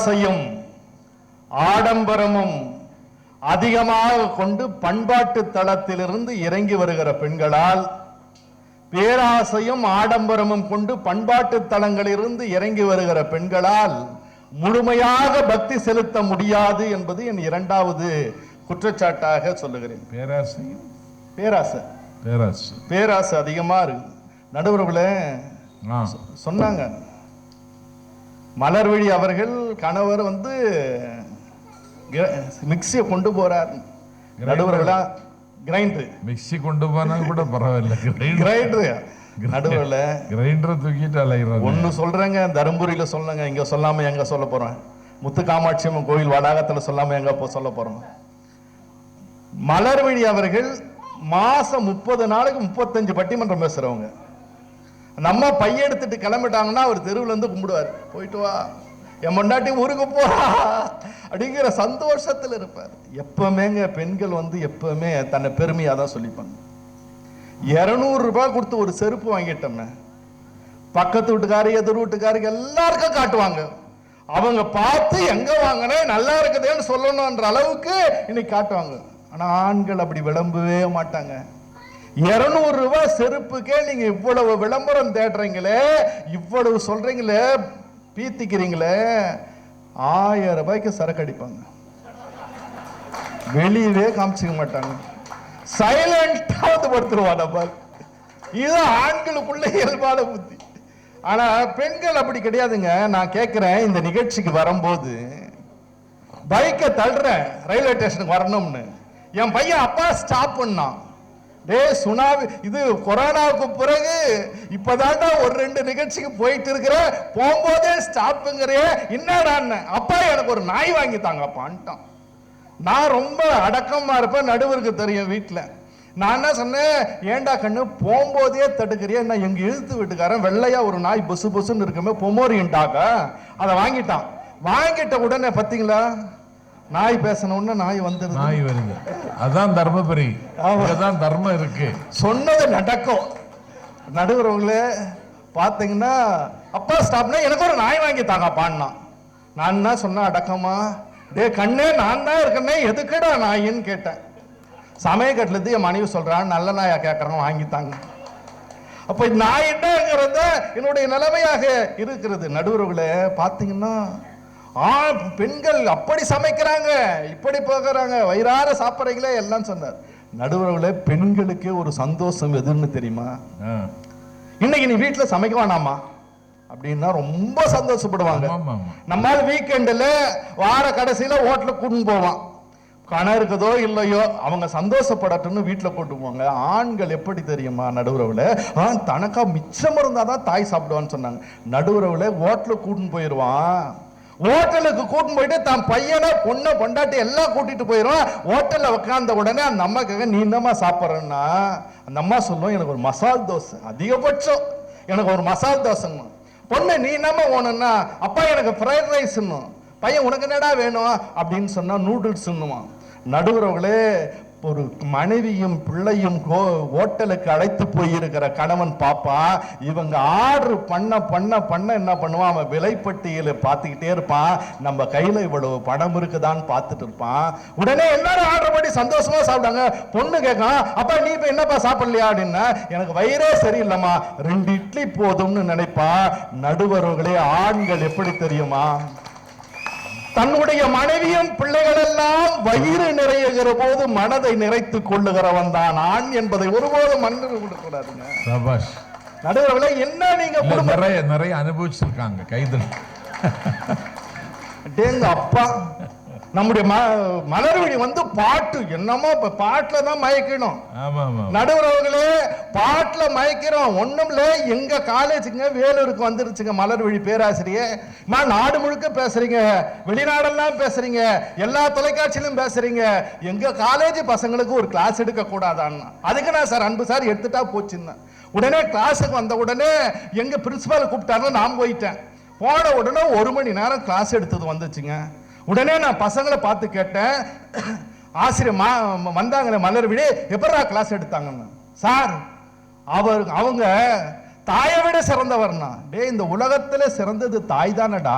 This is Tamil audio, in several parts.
ஆசையும் ஆடம்பரமும் அதிகமாக கொண்டு பண்பாட்டு தளத்திலிருந்து இறங்கி வருகிற பெண்களால், பேராசையும் ஆடம்பரமும் கொண்டு பண்பாட்டு தளங்களிலிருந்து இறங்கி வருகிற பெண்களால் முழுமையாக பக்தி செலுத்த முடியாது என்பது என் இரண்டாவது குற்றச்சாட்டாக சொல்லுகிறேன். பேராசை அதிகமா இருக்கு. நடுவர்களே சொன்னாங்க, மலர்விழி அவர்கள் கணவர் மிக்சியை கொண்டு போறார். நடுவர்களா கிரைண்டர் மிக்சி கொண்டு போனா கூட பரவாயில்ல, கிரைண்டர் நடுவில் கிரைண்டர் தூக்கிட்டு அலைகிறோம். ஒன்னு சொல்றேங்க, தருமபுரியில சொல்லுங்க, இங்க சொல்லாம எங்க சொல்ல போறேன்? முத்து காமாட்சி அம்மன் கோயில் வளாகத்துல சொல்லாம எங்க சொல்ல போறோம்? மலர்விழி அவர்கள் மாசம் 30 நாளைக்கு 35 பட்டிமன்றம் பேசுறவங்க. நம்ம பைய எடுத்துட்டு கிளம்பிட்டாங்கன்னா அவர் தெருவுல இருந்து கும்பிடுவார், போயிட்டு வா என் முன்னாடி ஊருக்கு போறா அப்படிங்கிற சந்தோஷத்துல இருப்பார். எப்பவுமேங்க பெண்கள் எப்பவுமே தன்னை பெருமையா தான் சொல்லிப்பாங்க. 200 ரூபாய் கொடுத்து ஒரு செருப்பு வாங்கிட்டோம்னா பக்கத்து வீட்டுக்காரு எதிர் வீட்டுக்காருக்கு எல்லாருக்கும் காட்டுவாங்க. அவங்க பார்த்து எங்க வாங்கினே நல்லா இருக்குதுன்னு சொல்லணும்ன்ற அளவுக்கு இன்னைக்கு காட்டுவாங்க. ஆனா ஆண்கள் அப்படி விளம்பவே மாட்டாங்க. 200 ரூபாய் செருப்புக்கே நீங்க இவ்வளவு விளம்பரம் தேடுறீங்களே, இவ்வளவு சொல்றீங்களே, பீத்திக்கிறீங்களே, 1000 ரூபாய்க்கு சரக்கு அடிப்பாங்க. வெளியவே காமிச்சிக்க மாட்டாங்க, சைலண்டா படுத்துருவாங்க. இது ஆண்களுக்குள்ள இயல்பான புத்தி. ஆனா பெண்கள் அப்படி கிடையாதுங்க. நான் கேட்கிறேன், இந்த நிகழ்ச்சிக்கு வரும்போது பைக்கை தள்ளுறேன் ரயில்வே ஸ்டேஷனுக்கு வரணும்னு, என் பையன் அப்பா ஸ்டாப் பண்ணான். டே சுனாமி, இது கொரோனாவுக்கு பிறகு இப்பதான்டா 1-2 நிகழ்ச்சிக்கு போயிட்டு இருக்கிற, போகும்போதே ஸ்டாப்புங்கிறே என்னடா? அப்பா எனக்கு ஒரு நாய் வாங்கி தாங்கப்பான்ட்டான். நான் ரொம்ப அடக்கமா இருப்பேன், நடுவருக்கு தெரியும் வீட்டுல. நான் என்ன சொன்னேன், ஏண்டா கண்ணு போகும்போதே தடுக்கிறியா? நான் எங்க எழுத்து வீட்டுக்காரன் வெள்ளையா ஒரு நாய் பொசு பொசுன்னு இருக்குமே, பொமோரியன் டாக்கா, அதை வாங்கிட்டான். வாங்கிட்ட உடனே பாத்தீங்களா, நாய் பேசணும்னு நாய் வருது. அதான் தர்மபுரி, அதான் தர்மம் இருக்கு, சொன்னது நடக்கும். நடுவர்களே பாத்தீங்கன்னா, அப்பா ஸ்டாப்னா எனக்கு ஒரு நாய் வாங்கி தாங்க பான்னா. நான் என்ன சொன்ன அடக்கமா, டே கண்ணே நான் தான் இருக்கனே, எதுக்குடா நாயின்னு கேட்டேன். சமயக்கட்டுல இருந்து என் மனைவி சொல்றான், நல்ல நாயா கேட்கறான் வாங்கித்தாங்க. அப்ப நாய் என்னங்கிறத என்னுடைய நிலைமையாக இருக்கிறது. நடுவர்களே பாத்தீங்கன்னா, பெண்கள் அப்படி சமைக்கிறாங்க, இப்படி போகிறாங்க, வயிறார சாப்பிட்றீங்களே எல்லாம் சொன்னார். நடுவர்களே பெண்களுக்கே ஒரு சந்தோஷம் எதுன்னு தெரியுமா? இன்னைக்கு நீ வீட்டுல சமைக்க வேணாமா அப்படின்னா ரொம்ப சந்தோஷப்படுவாங்க. நம்மால வீக்கெண்டுல வார கடைசியில ஹோட்டலுக்கு கூட்டின்னு போவான், கணம் இருக்குதோ இல்லையோ அவங்க சந்தோஷப்படட்டும்னு வீட்டுல கூட்டு போவாங்க. ஆண்கள் எப்படி தெரியுமா நடுவுறவுல, தனக்கா மிச்சம் இருந்தாதான் தாய் சாப்பிடுவான்னு சொன்னாங்க. நடுவுறவுல ஹோட்டலுக்கு கூட்டின்னு போயிடுவான். ஹோட்டலுக்கு கூட்டின்னு போயிட்டு தான் பையனை பொண்ணை பொண்டாட்டி எல்லாம் கூட்டிட்டு போயிடும். ஹோட்டல்ல உட்கார்ந்த உடனே அந்த அம்மா கேட்க, நீ என்னம்மா சாப்பிட்றன்னா? அந்த அம்மா சொல்லும், எனக்கு ஒரு மசால் தோசை, அதிகபட்சம் எனக்கு ஒரு மசால் தோசைன்னு. பொண்ணு நீ என்னம்மா வேணும்னா, அப்பா எனக்கு ஃப்ரைட் ரைஸ்ன்னு. பையன் உனக்கு என்னடா வேணும் அப்படின்னு சொன்னா நூடுல்ஸ்ன்னுவான். நடுவர்களே, ஒரு மனைவியும் பிள்ளையும் ஹோட்டலுக்கு அழைத்து போயிருக்கிற கணவன் பாப்பா, இவங்க ஆர்டர் பண்ண பண்ண பண்ண என்ன பண்ணுவான், அவன் விலைப்பட்டியலை பார்த்துக்கிட்டே இருப்பான், நம்ம கையில இவ்வளவு பணம் இருக்குதான்னு பார்த்துட்டு இருப்பான். உடனே எல்லாரும் ஆர்டர் பண்ணி சந்தோஷமா சாப்பிட்டாங்க. பொண்ணு கேட்கான், அப்பா நீ இப்ப என்னப்பா சாப்பிடலையா அப்படின்னா, எனக்கு வயிறே சரியில்லைம்மா, 2 இட்லி போதும்னு நினைப்பா. நடுவர்களே ஆண்கள் எப்படி தெரியுமா, தன்னுடைய மனைவியும் பிள்ளைகள் எல்லாம் வயிறு நிறையுகிற போது மனதை நிறைத்துக் கொள்ளுகிறவன் தான் ஆண் என்பதை ஒருபோதும் மன்னிக்க கூடாதுங்க. நடுவர்களே என்ன நீங்க நிறைய அனுபவிச்சிருக்காங்க கைதல். அப்பா நம்முடைய மலர்விழி பாட்டு என்னமோ பாட்டுல தான் மயக்கணும். நடுவர்களே பாட்டுல மயக்கிறோம். ஒண்ணும் இல்ல, எங்க காலேஜுங்க வேலூருக்கு வந்துருச்சுங்க மலர்விழி பேராசிரியர். நாடு முழுக்க பேசுறீங்க, வெளிநாடெல்லாம் பேசுறீங்க, எல்லா தொலைக்காட்சியிலும் பேசுறீங்க, எங்க காலேஜ் பசங்களுக்கு ஒரு கிளாஸ் எடுக்க கூடாதான்னு. அதுக்கு நான் சார் அன்பு சார் எடுத்துட்டா போச்சுன்னு. உடனே கிளாஸுக்கு வந்த உடனே எங்க பிரின்சிபால் கூப்பிட்டாரு, நான் போயிட்டேன். போன உடனே 1 மணி நேரம் கிளாஸ் எடுத்தது வந்துச்சுங்க. உடனே நான் பசங்களை பார்த்து கேட்டேன், ஆசிரியர் வந்தாங்களே மலர்விழி, எப்படா கிளாஸ் எடுத்தாங்கன்னு. சார் அவங்க தாயை விட சிறந்தவர்னா. டே, இந்த உலகத்துல சிறந்தது தாய் தானடா.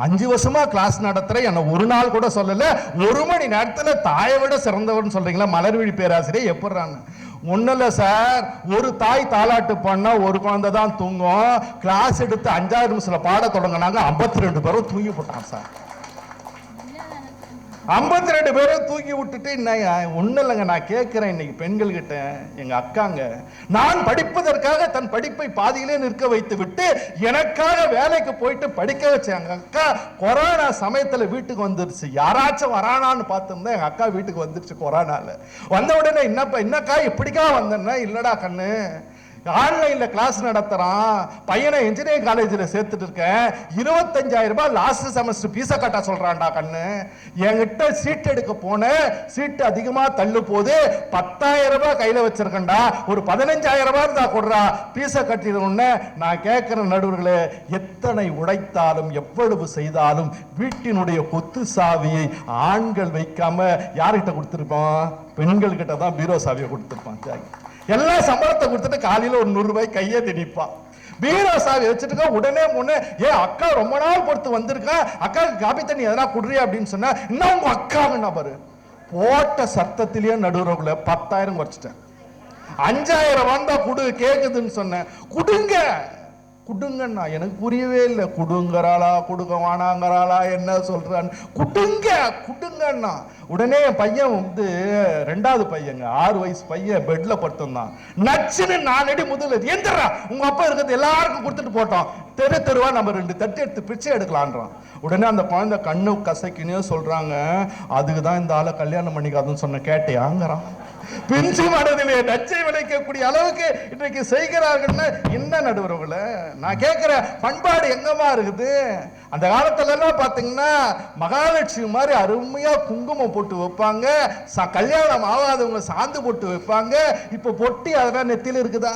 5 வருஷமா கிளாஸ் நடத்துற என்ன ஒரு நாள் கூட சொல்லல, 1 மணி நேரத்துல தாயை விட சிறந்தவர்னு சொல்றீங்களா மலர்விழி பேராசிரியர் எப்படிறான்னு. ஒன்னும் இல்ல சார், ஒரு தாய் தாலாட்டு பண்ணா ஒரு குழந்தை தான் தூங்கும். கிளாஸ் எடுத்து 5வது நிமிஷத்துல பாட தொடங்கினாங்க, 52 பேரும் தூங்கி போட்டாங்க சார். 52 பேரும் தூக்கி விட்டுட்டு ஒன்னும் இல்லைங்க. நான் கேட்கிறேன் இன்னைக்கு பெண்கள் கிட்ட, எங்க அக்காங்க நான் படிப்பதற்காக தன் படிப்பை பாதியிலே நிற்க வைத்து விட்டு எனக்காக வேலைக்கு போயிட்டு படிக்க வச்ச எங்க அக்கா கொரோனா சமயத்துல வீட்டுக்கு வந்துருச்சு. யாராச்சும் வரானான்னு பார்த்திருந்தா எங்க அக்கா வீட்டுக்கு வந்துருச்சு கொரோனால. வந்த உடனே என்னக்கா எப்படிக்கா வந்தேன்னா, இல்லடா கண்ணு, ஆன்லைன்ல கிளாஸ் நடத்துறான், பையனை இன்ஜினியரிங் காலேஜில் சேர்த்துட்டு இருக்கேன், 25,000 ரூபாய் லாஸ்ட் செமஸ்டர் பீஸை கட்ட சொல்றான்டா கண்ணு. என்கிட்ட சீட் எடுக்க போனேன், சீட்டு அதிகமா தள்ளு போது 10,000 ரூபாய் கையில வச்சிருக்கேன்டா, ஒரு 15,000 ரூபாய் தான் கொடுறா பீஸை கட்டிடுன்னு. நான் கேட்கிற நடுவர்களே, எத்தனை உடைத்தாலும் எவ்வளவு செய்தாலும் வீட்டினுடைய கொத்து சாவியை ஆண்கள் வைக்காம யார்கிட்ட கொடுத்திருப்போம்? பெண்கள் கிட்ட தான் பீரோ சாவியை கொடுத்திருப்பான். எல்லாம் சம்பளத்தை கொடுத்துட்டு காலையில ஒரு 100 ரூபாய் கையே திணிப்பான். பீரோ சாவி வச்சுட்டு உடனே முன்னே, அக்கா ரொம்ப நாள் பொறுத்து வந்திருக்கா, அக்காவுக்கு காபி தண்ணி எதனா குடுறியா அப்படின்னு சொன்னா, இன்னும் உங்க அக்காவுன்னா பாரு, போட்ட சத்தத்திலேயே நடுவுறவுல 10,000 குறைச்சிட்டேன். 5,000 வந்தா குடு கேக்குதுன்னு சொன்னேன். குடுங்கண்ணா, எனக்கு புரியவே இல்லை. குடுங்கறாளா குடுங்க வானாங்கிறாளா என்ன சொல்றான்னு, குடுங்கண்ணா. உடனே என் பையன் 2வது பையங்க, 6 வயசு பையன் பெட்ல படுத்திருந்தான். நச்சுன்னு 4 அடி முதல்ல எந்திரா, உங்க அப்பா இருக்கிறது எல்லாருக்கும் கொடுத்துட்டு போட்டோம், தெருவா நம்ம 2 தட்டு எடுத்து பிச்சை எடுக்கலான்றான். உடனே அந்த குழந்தை கண்ணு கசக்கினே சொல்றாங்க, அதுக்கு தான் இந்த ஆளை கல்யாணம் பண்ணிக்காதுன்னு சொன்ன. கேட்டையாங்கிறான். பிஞ்சு மனதிலே நச்சை விளைக்கக்கூடிய அளவுக்கு இன்றைக்கு செய்கிறார்கள். என்ன நடுவர்கள நான் கேட்கிற, பண்பாடு எங்கமா இருக்குது? அந்த காலத்துல எல்லாம் பாத்தீங்கன்னா மகாலட்சுமி மாதிரி அருமையா குங்குமம் போட்டு வைப்பாங்க, கல்யாணம் ஆகாதவங்க சாந்து போட்டு வைப்பாங்க. இப்ப பொட்டி அதெல்லாம் நெத்தில இருக்குதா?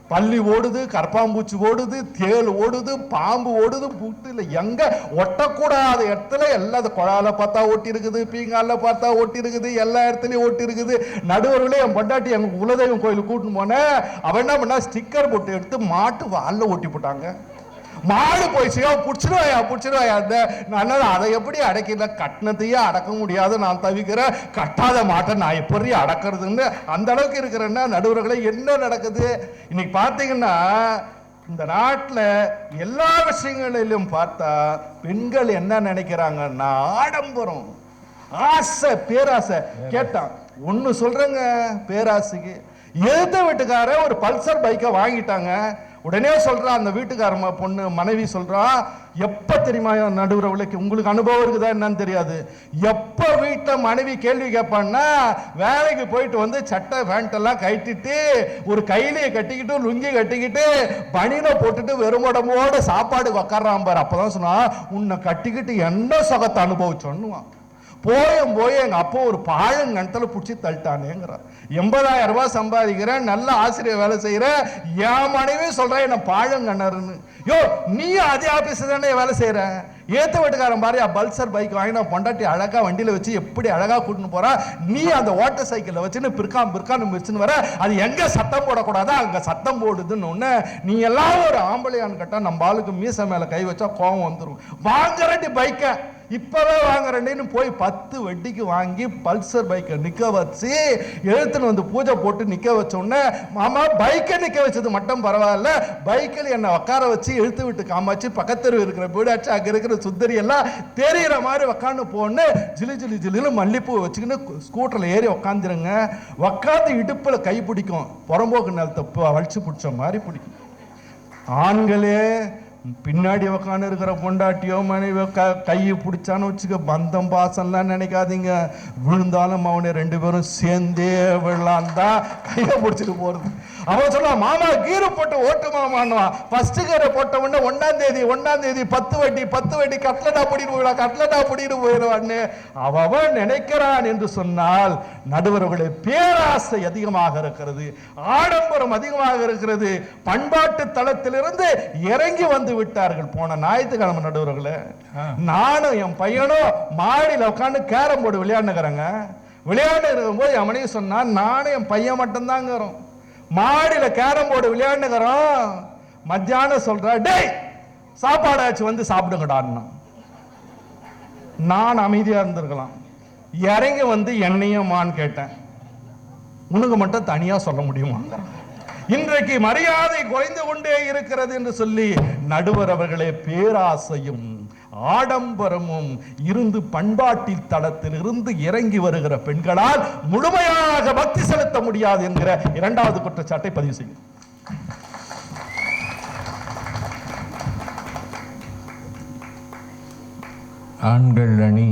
பள்ளி ஓடுது, கற்பாம்பூச்சி ஓடுது, தேள் ஓடுது, பாம்பு ஓடுது, புட்டுல எங்க ஒட்டக்கூடாத இடத்துல எல்லா குழால பார்த்தா ஓட்டி இருக்குது, பீங்கால பார்த்தா ஓட்டி இருக்குது, எல்லா இடத்துலயும் ஓட்டி இருக்குது. நடுவர்களே, என் பொண்டாட்டி எங்க குலதெய்வம் கோயிலுக்கு கூட்டின்னு போனேன். அவன் என்ன பண்ணா, ஸ்டிக்கர் போட்டு எடுத்து மாட்டு வால்ல ஓட்டி போட்டாங்க. மாடு போயிடுச்சு, புடிச்சிருவாயா. அதை எப்படி அடைக்கல? கட்டினத்தையே அடக்க முடியாது, நான் தவிக்கிறேன், கட்டாத மாட்டை நான் எப்படி அடக்கிறதுன்னு அந்த அளவுக்கு இருக்கிறேன்னா நடுவர்களை என்ன நடக்குது இன்னைக்கு பாத்தீங்கன்னா, இந்த நாட்டில் எல்லா விஷயங்களிலும் பார்த்தா பெண்கள் என்ன நினைக்கிறாங்கன்னா, ஆடம்பரம், ஆசை, பேராசை. கேட்டான் ஒன்னு சொல்றேங்க, பேராசைக்கு எதிர்த்த வீட்டுக்கார ஒரு பல்சர் பைக்கை வாங்கிட்டாங்க. உடனே சொல்றா அந்த வீட்டுக்காரமா பொண்ணு மனைவி சொல்றா, எப்ப தெரியுமா நடுவுறவுக்கு, உங்களுக்கு அனுபவம் இருக்குதா என்னன்னு தெரியாது, எப்ப வீட்டுல மனைவி கேள்வி கேட்பான்னா, வேலைக்கு போயிட்டு வந்து சட்டை பேண்ட் எல்லாம் கட்டிட்டு ஒரு கையிலேயே கட்டிக்கிட்டு லுங்கி கட்டிக்கிட்டு பனியில போட்டுட்டு வெறும் உடம்போட சாப்பாடு உக்காடுறான் பாரு. அப்பதான் சொன்னா, உன்னை கட்டிக்கிட்டு என்ன சுகத்தை அனுபவிச்சோன்னுவான். போய் எங்க அப்பா ஒரு பாழங்கணத்துல பிடிச்சி தள்ளிட்டானேங்கிற. 80,000 ரூபாய் சம்பாதிக்கிறேன், நல்ல ஆசிரியர் வேலை செய்யற, என் மனைவி சொல்றேன் என்ன பாழங்கண்ணர்னு. நீ அதே ஆபீஸ் தானே வேலை செய்யற? ஏத்த வீட்டுக்காரன் பாரு, பல்சர் பைக் வாங்கினா பொண்டாட்டி அழகா வண்டியில வச்சு எப்படி அழகா கூட்டின்னு போறா, நீ அந்த ஓட்டர் சைக்கிள் வச்சுன்னு பிற்கான்னு மிரிச்சுன்னு வர. அது எங்க சத்தம் போடக்கூடாதா, அங்க சத்தம் போடுதுன்னு ஒண்ணு. நீ எல்லாம் ஒரு ஆம்பளையான்னு கேட்டா நம்ம ஆளுக்கு மீச மேல கை வச்சா கோவம் வந்துடும். வாங்குறடி பைக்க, இப்பவே வாங்குறேன்னு போய் 10 வட்டிக்கு வாங்கி பல்சர் பைக்கை நிக்க வச்சு எழுத்துன்னு வந்து பூஜை போட்டு நிக்க வச்ச உடனே, மாமா பைக்கை நிக்க வச்சது மட்டும் பரவாயில்ல, பைக்கில் என்ன உட்கார வச்சு எழுத்து விட்டு காமாச்சு, பக்கத்தெரு இருக்கிற வீடாச்சு, அங்க இருக்கிற சுத்தரி எல்லாம் தெரிகிற மாதிரி உக்காந்து போன்னு ஜிலு மல்லிப்பூ வச்சுக்கின்னு ஸ்கூட்டர்ல ஏறி உக்காந்துருங்க. உக்காந்து இடுப்புல கை பிடிக்கும், புறம்போக்கு நிலத்தை வலிச்சு பிடிச்ச மாதிரி பிடிக்கும். ஆண்களே பின்னாடி உக்காந்து இருக்கிற பொண்டாட்டியோ மனைவி கையை பிடிச்சான்னு வச்சுக்க, பந்தம் பாசம்லாம் நினைக்காதீங்க. விழுந்தாலும் அவனை 2 பேரும் சேர்ந்தே விழலாம் தான் கையை பிடிச்சிட்டு போறது. அவன் சொல்லுவான், மாமா கீரை போட்டு ஓட்டு மாமான்னுவான். ஃபர்ஸ்ட் கீரை போட்ட உடனே 1ஆம் தேதி 10 வட்டி கட்லட்டா பிடிட்டு போயிடுவான்னு அவன் நினைக்கிறான் என்று சொன்னால், நடுவர்களே பேராசை அதிகமாக இருக்கிறது, ஆடம்பரம் அதிகமாக இருக்கிறது. பண்பாட்டு தளத்திலிருந்து இறங்கி வந்து விட்டார்கள். போன ஞாயிற்றுக்கிழமை நடுவர்களே, நானும் என் பையனும் மாடியில் உட்காந்து கேரம் போர்டு விளையாண்டுக்கிறேங்க. விளையாண்டு இருக்கும்போது என் மனைவி சொன்னா, நானும் என் பையன் மட்டும்தாங்கிறோம் மாடியில கேரம் போர்டு விளையாண்டுக்கிறோம். மத்தியானம் சொல்ற, டேய் சாப்பாடாச்சும் வந்து சாப்பிடுங்கடான்னா. நான் அமைதியா இருந்திருக்கலாம். இறங்கி வந்து என்னையுமான்னு கேட்டேன். உனக்கு மட்டும் தனியா சொல்ல முடியுமா? இன்றைக்கு மரியாதை குறைந்து கொண்டே இருக்கிறது என்று சொல்லி நடுவர் அவர்களே, பேராசையும் ஆடம்பரமும் இருந்து பண்பாட்டில் தளத்தில் இருந்து இறங்கி வருகிற பெண்களால் முழுமையாக பக்தி செலுத்த முடியாது என்கிற இரண்டாவது குற்றச்சாட்டை பதிவு செய்யும். ஆண்கள் அணி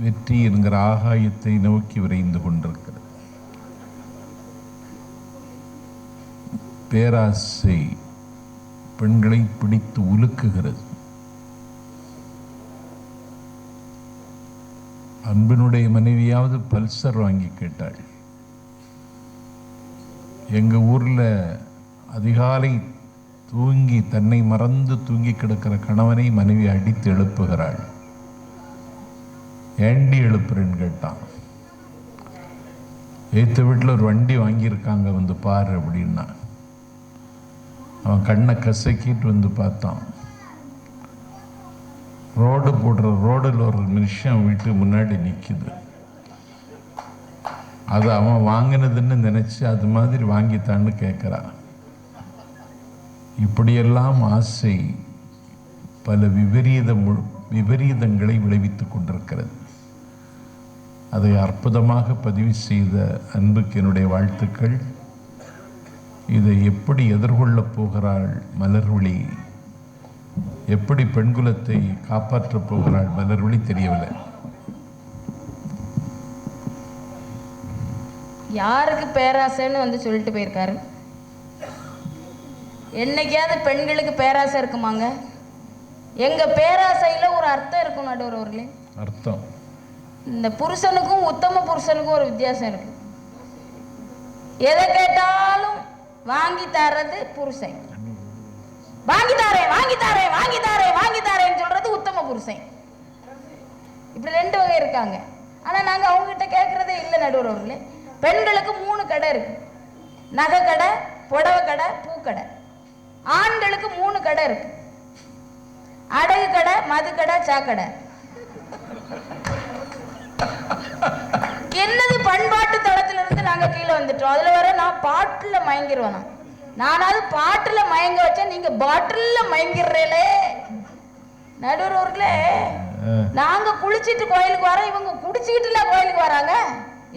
வெற்றி என்கிற ஆகாயத்தை நோக்கி விரைந்து கொண்டிருக்கிறது. பேராசை பெண்களை பிடித்து உலுக்குகிறது. அன்பினுடைய மனைவியாவது பல்சர் வாங்கி கேட்டாள். எங்க ஊர்ல அதிகாலை தூங்கி தன்னை மறந்து தூங்கி கிடக்கிற கணவனை மனைவி அடித்து எழுப்புகிறாள். ஏண்டி எழுப்புறேன்னு கேட்டான். ஏத்த வீட்டில் ஒரு வண்டி வாங்கியிருக்காங்க, வந்து பாரு அப்படின்னா. அவன் கண்ணை கசக்கிட்டு வந்து பார்த்தான். ரோடு போடுற ரோடில் ஒரு மனுஷன் வீட்டு முன்னாடி நிற்குது. அது அவன் வாங்கினதுன்னு நினைச்சு அது மாதிரி வாங்கித்தான்னு கேட்குறான். இப்படியெல்லாம் ஆசை பல விபரீதங்களை விளைவித்துக் கொண்டிருக்கிறது. அதை அற்புதமாக பதிவு செய்த அன்புக்கு என்னுடைய வாழ்த்துக்கள். இதை எப்படி எதிர்கொள்ளப் போகிறாள் மலர்விழி, எப்படி பெண்குலத்தை காப்பாற்றப் போகிறாள் மலர்விழி தெரியவில்லை. யாருக்கு பேராசைன்னு வந்து சொல்லிட்டு போயிருக்காரு. என்னைக்காவது பெண்களுக்கு பேராசை இருக்குமாங்க? எங்க பேராசையில ஒரு அர்த்தம் இருக்கும் நடுவர் அவர்களே. அர்த்தம், இந்த புருஷனுக்கும் உத்தம புருஷனுக்கும் ஒரு வித்தியாசம் இருக்கு. எதை கேட்டாலும் வாங்கி தர்றது புருஷன். வாங்கி தாரேன் வாங்கி தாரேன் வாங்கி தாரேன் வாங்கி தாரேன்னு சொல்றது உத்தம புருஷன். இப்படி ரெண்டு வகை இருக்காங்க. ஆனா நாங்க அவங்க கிட்ட கேட்கறதே இல்லை நடுவர் அவர்களே. பெண்களுக்கு 3 கடை இருக்கு. நகை கடை, புடவை கடை, பூக்கடை. ஆண்களுக்கு 3 கடை இருக்கு. அடகு கடை, மது கடை, சாக்கடை. என்னது பண்பாட்டு தளத்திலிருந்து நாங்க கீழே வந்துட்டோம். அதுல வர நான் பாட்டுல மயங்கிடுவேன். நானாவது பாட்டுல மயங்க வச்சேன், நீங்க பாட்டில்ல மயங்கிடுறீங்களே நடுவர் அவர்களே. நாங்க குளிச்சிட்டு கோயிலுக்கு வரோம், இவங்க குடிச்சுக்கிட்டுல கோயிலுக்கு வராங்க.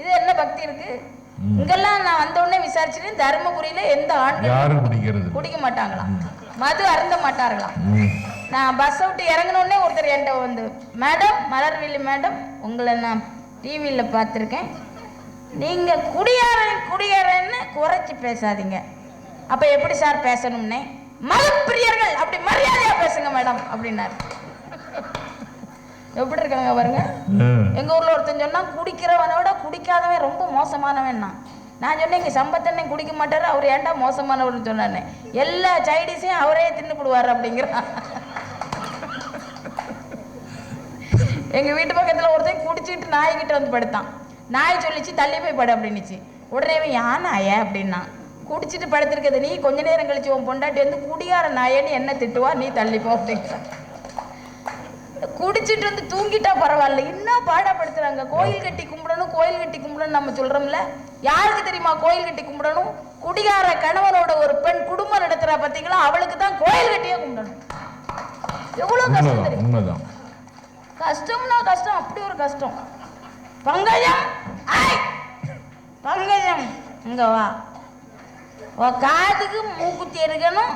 இது என்ன பக்தி இருக்கு? இங்கெல்லாம் நான் வந்த உடனே விசாரிச்சுட்டு தருமபுரியில எந்த ஆண்கள் குடிக்க மாட்டாங்களாம், மது அருந்த மாட்டார்களாம். நான் பஸ் விட்டு இறங்கினோடனே ஒருத்தர் என்கிட்ட வந்து, மேடம் மலர்விழி மேடம், உங்களை நான் டிவியில் பார்த்துருக்கேன், நீங்கள் குடியாரன்னு குறைச்சி பேசாதீங்க. அப்போ எப்படி சார் பேசணும்னே? மதப்பிரியர்கள் அப்படி மரியாதையா பேசுங்க மேடம் அப்படின்னாரு. எப்படி இருக்காங்க பாருங்க. எங்க ஊர்ல ஒருத்தன் சொன்னா, குடிக்கிறவனோட குடிக்காதவன் ரொம்ப மோசமானவன். நான் சொன்னேன், இங்க சம்பத்தண்ணே குடிக்க மாட்டாரு, அவர் ஏன்டா மோசமானவர்னு சொன்னானே. எல்லா சைடிஸையும் அவரே தின்னுக்குடுவார் அப்படிங்கிறான். எங்க வீட்டு பக்கத்துல ஒருத்தன் குடிச்சிட்டு நாய்கிட்ட வந்து படுத்தான். நாய் சொல்லிச்சு தள்ளி போய் படு அப்படின்னுச்சு. உடனே யான் நாய அப்படின்னா, குடிச்சிட்டு படுத்திருக்கிறது நீ, கொஞ்ச நேரம் கழிச்சு உன் பொண்டாட்டி வந்து குடியார நாயன்னு என்ன திட்டுவா, நீ தள்ளிப்போ அப்படிங்கிற. குடிச்சிட்டு வந்து தூங்கிட்டா பரவாயில்ல, இன்னும் பாடப்படுத்துறாங்க. கோயில் கட்டி கும்பிடணும், கோயில் கட்டி கும்பிடணும் நம்ம சொல்றோம்ல. யாருக்கு தெரியுமா கோயில் கட்டி கும்பிடணும்? குடிகார கணவனோட ஒரு பெண் குடும்பம் நடத்துறா பாத்தீங்களா, அவளுக்கு தான் கோயில் கட்டியே கும்பிடணும். எவ்வளவு கஷ்டம் தெரியும். கஷ்டம்னா கஷ்டம், அப்படி ஒரு கஷ்டம். பங்கஜம், பங்கஜம் இங்க வா. உன் காதுக்கு மூக்குத்தி எடுக்கணும்,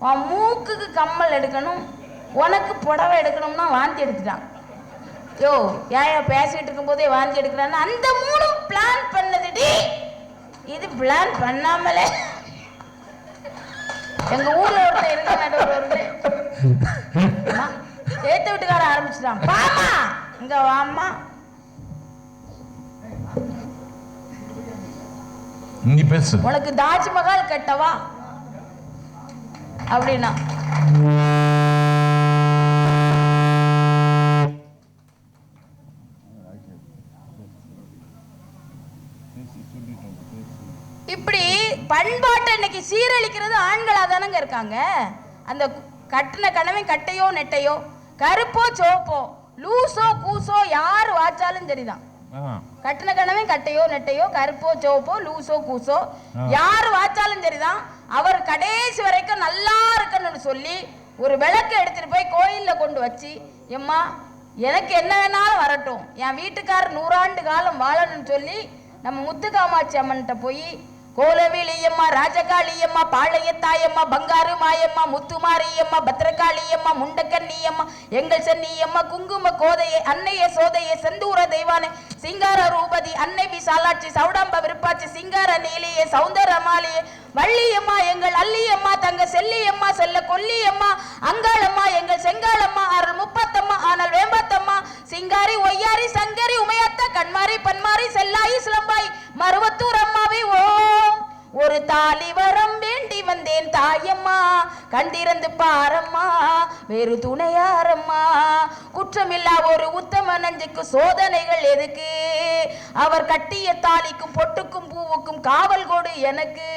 உன் மூக்குக்கு கம்மல் எடுக்கணும், உனக்கு புடவை எடுக்கணும்னா வாந்தி எடுத்துட்டான். யோ ஏன் பேசிட்டு இருக்கும் போதே வாந்தி எடுக்கிறான்னு, அந்த 3 பிளான் பண்ணதுடி. இது பிளான் பண்ணாமலே எங்க ஊர்ல ஒருத்தர் இருக்க நடுவர் ஏத்த வீட்டுக்கார ஆரம்பிச்சுட்டான். பாமா இங்க வாமா, நீ பேசு, உனக்கு தாஜ்மஹால் கட்டவா அப்படின்னா. இப்படி பண்பாட்டை இன்னைக்கு சீரழிக்கிறது ஆண்களா தானங்க இருக்காங்க. அந்த கட்டின கணவன் கட்டையோ நெட்டையோ, கருப்போ சோப்போ, லூசோ கூசோ, யார் வாச்சாலும் சரிதான். கட்டின கணவன் கட்டையோ நெட்டையோ, கருப்போ சோப்போ, லூசோ கூசோ, யார் வாச்சாலும் சரிதான். அவர் கடைசி வரைக்கும் நல்லா இருக்கணும்னு சொல்லி ஒரு விளக்கு எடுத்துட்டு போய் கோயில்ல கொண்டு வச்சு, எம்மா எனக்கு என்ன வேணாலும் வரட்டும், என் வீட்டுக்காரர் 100 ஆண்டு காலம் வாழணும்னு சொல்லி நம்ம முத்துக்காமாட்சி அம்மன்கிட்ட போய் கோலவேலியம்மா, ராஜகாளியம்மா, பாளையத்தாயம்மா, பங்காரு மாயம்மா, முத்துமாரியம்மா, பத்ரகாளியம்மா, முண்டக்கண்ணியம்மா, எங்கள் சென்னியம்மா, குங்கும கோதையே, அன்னைய சோதையே, செந்தூர தெய்வானே, சிங்கார ரூபதி, அன்னை விசாலாட்சி, சௌடாம்ப விருப்பாட்சி, சிங்கார நீலியே, சௌந்தர மாலியே, வள்ளியம்மா, எங்கள் அல்லியம்மா, தங்க செல்லியம்மா, செல்ல கொல்லியம்மா, அங்காளம்மா, எங்கள் செங்காளம்மா, அருள் முப்பத்தம்மா, ஆனால் வேம்பத்தம்மா, சிங்காரி ஒய்யாரி சங்கரி உமையத்த கண்மாரி பன்மாரி செல்லாயி சிலம்பாய் மருவத்தூர் அம்மாவை ஓம். ஒரு தாலி வரம் வேண்டி வந்தேன் தாயம்மா, கண்டிருந்து பாரம்மா, வேறு துணையாரம்மா, குற்றமில்லா ஒரு உத்தம நெஞ்சுக்கு சோதனைகள் எதுக்கு, அவர் கட்டிய தாலிக்கும் பொட்டுக்கும் பூவுக்கும் காவல் கொடு எனக்கு,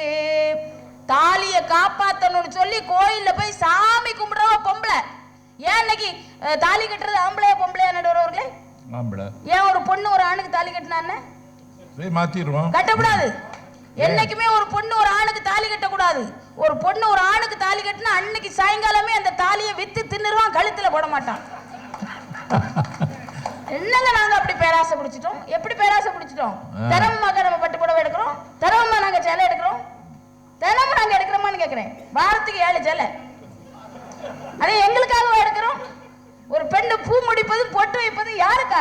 தாலிய காப்பாத்தணும்னு சொல்லி கோயில்ல போய் சாமி கும்பிடுறவ பொம்பளை. ஏன் இன்னைக்கு தாலி கட்டுறது ஆம்பளையா பொம்பளையா நடுவர்களே? ஏன் ஒரு பொண்ணு ஒரு ஆணுக்கு தாலி கட்டினான்னு மாத்திடுவோம், கட்டக்கூடாது. என்னைக்குமே ஒரு பொண்ணு ஒரு ஆணுக்கு தாலி கட்டக்கூடாது. ஒரு பொண்ணு ஒரு ஆணுக்கு தாலி கட்டினா அன்னைக்கு சாயங்காலமே அந்த தாலியை வித்து தின்னுருவான், கழுத்துல போட மாட்டான். என்னங்க நாங்க அப்படி பேராசை பிடிச்சிட்டோம்? எப்படி பேராசை பிடிச்சிட்டோம்? தினமுமாக்க நம்ம பட்டு புடவை எடுக்கிறோம், தினமுமா நாங்க சேலை எடுக்கிறோம், தினமும் நாங்க எடுக்கிறோமான்னு கேட்கிறேன். வாரத்துக்கு 7 சேலை, அதே எங்களுக்காக எடுக்கிறோம். ஒரு பெண்ணு பூ முடிப்பதும் பொட்டு வைப்பதும் யாருக்காக?